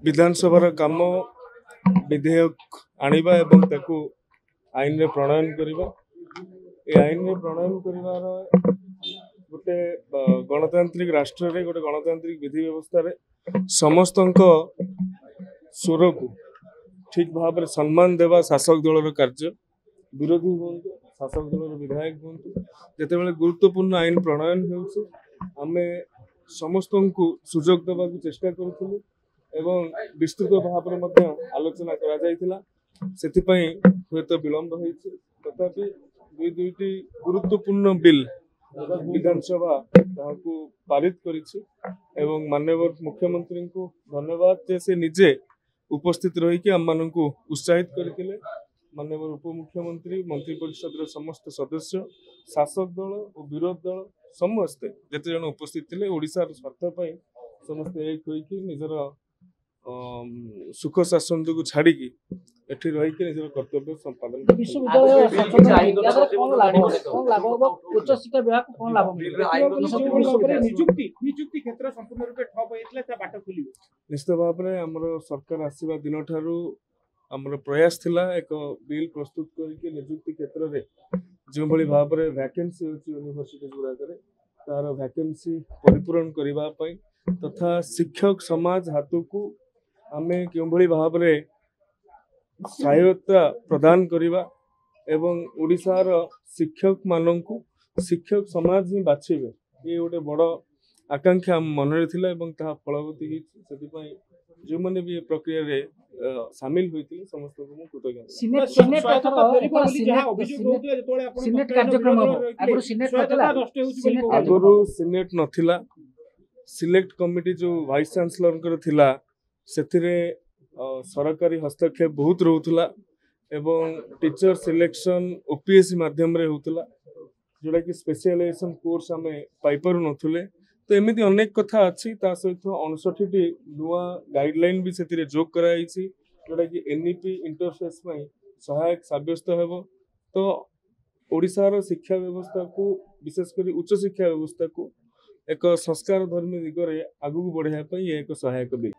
विधानसभा काम विधेयक आनिबा एवं ताकू आईन रे प्रणयन करबा ए आईन रे प्रणयन करबार गोटे गणतांत्रिक राष्ट्र रे गोटे गणतांत्रिक विधि व्यवस्था रे समस्तंक स्वर को ठीक भाव में सम्मान देवा शासक दल कार्य विरोधी हूँ शासक दल विधायक हूँ जिते गुरुत्वपूर्ण आईन प्रणयन होमे समस्त को सुजोग देवा चेष्टा करूँ एवं विस्तृत भाव में आलोचना करा हुए विलंब होती तथापि दुईटी गुरुत्वपूर्ण बिल विधानसभा पारित कर माननीय मुख्यमंत्री को धन्यवाद जे से निजे उपस्थित रही आम मान उत्साहित करते माननीय उपमुख्यमंत्री मंत्रिपरिषद समस्त सदस्य शासक दल और विरोध दल समस्ते जिते जन उपस्थित थे ओडिशार स्वार्थ समस्ते एक होकर निजर सुख शासन को छाड़ी एठी रही के निजर कर्तव्य संपादन निश्चित भाव में आमर सरकार आसवा दिन ठारू आमर प्रयास थिला एक बिल प्रस्तुत करके नियुक्ति क्षेत्र में जो भाई भाव में वैकेंसी होची यूनिवर्सिटी गुड़ाक तार वैकेंसी परिपूरण करने तथा शिक्षक समाज हाथ को आमे क्यों भाव में सहायता प्रदान करवा एवं ओडिशार शिक्षक मानक शिक्षक समाज ही बाछिबे ये गोटे बड़ आकांक्षा मन में फलवती जो मैंने भी प्रक्रिया रे शामिल होती समस्त को आगुरी सिनेट नथिला सिलेक्ट कमिटी जो वाइस चांसलर थिला सेथिरे सरकारी हस्तक्षेप बहुत रोला एवं टीचर सिलेक्शन ओपीएससी माध्यम रे होतला जोड़ा कि स्पेशलाइजेशन कोर्स आम पाइपर नथुले तो एमती अनेक कथा अच्छी सहित 59 नुआ गाइडलाइन भी से जोग कराई जोटा कि एनईपी इंटरफेस में सहायक साब्यस्त हो तो ओडिशार शिक्षा व्यवस्था को विशेषकर उच्च शिक्षा व्यवस्था को एक संस्कार धर्मी दिगरे आगू बढ़ाई एक सहायक भी।